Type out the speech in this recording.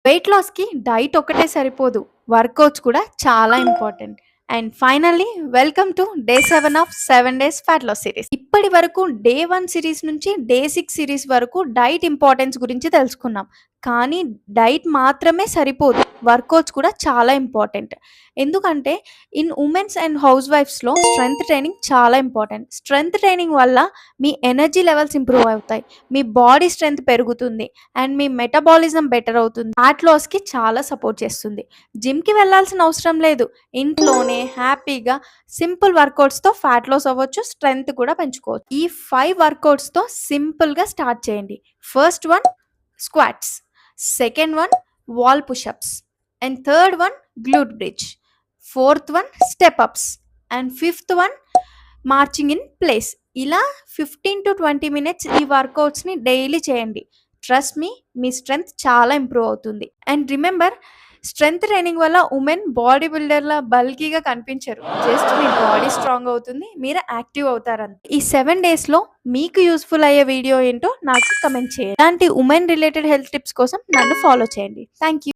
Wait లాస్‌కి diet ఒక్కటే సరిపోదు. వర్కౌట్స్ కూడా చాలా important. And finally welcome to day 7 of 7 days fat loss series. ఇప్పటి వరకు డే 1 సీరీస్ నుంచి డే 6 సీరీస్ వరకు డైట్ ఇంపార్టెన్స్ గురించి తెలుసుకున్నాం. కానీ డైట్ మాత్రమే సరిపోదు. వర్కౌట్స్ కూడా చాలా ఇంపార్టెంట్. ఎందుకంటే ఉమెన్స్ అండ్ హౌస్ వైఫ్స్‌లో స్ట్రెంత్ ట్రైనింగ్ చాలా ఇంపార్టెంట్. స్ట్రెంత్ ట్రైనింగ్ వల్ల మీ ఎనర్జీ లెవెల్స్ ఇంప్రూవ్ అవుతాయి. మీ బాడీ స్ట్రెంత్ పెరుగుతుంది. అండ్ మీ మెటబాలిజం బెటర్ అవుతుంది. ఫ్యాట్ లాస్‌కి చాలా సపోర్ట్ చేస్తుంది. జిమ్‌కి వెళ్ళాల్సిన అవసరం లేదు. ఇంట్లోనే హ్యాపీగా సింపుల్ వర్కౌట్స్‌తో ఫ్యాట్ లాస్ అవ్వచ్చు. స్ట్రెంత్ కూడా పెంచుకోవచ్చు. ఈ 5 వర్కౌట్స్‌తో సింపుల్‌గా స్టార్ట్ చేయండి. First one squats, second one wall pushups, and third one glute bridge, fourth one step ups, and fifth one marching in place. ఇలా 15-20 మినిట్స్ ఈ వర్కౌట్స్‌ని డైలీ చేయండి. ట్రస్ట్ మీ స్ట్రెంత్ చాలా ఇంప్రూవ్ అవుతుంది. అండ్ రిమెంబర్, స్ట్రెంత్ ట్రైనింగ్ వల్ల women body బిల్డర్‌లా బల్కీగా కనిపించరు. జస్ట్ మీ బాడీ స్ట్రాంగ్ అవుతుంది. మీరు యాక్టివ్ అవుతారంతే. ఈ 7 డేస్‌లో మీకు యూజ్‌ఫుల్ అయ్యే వీడియో ఏంటో నాకు కమెంట్ చేయండి. ఇలాంటి ఉమెన్ రిలేటెడ్ హెల్త్ టిప్స్ కోసం నన్ను ఫాలో చేయండి. Thank you.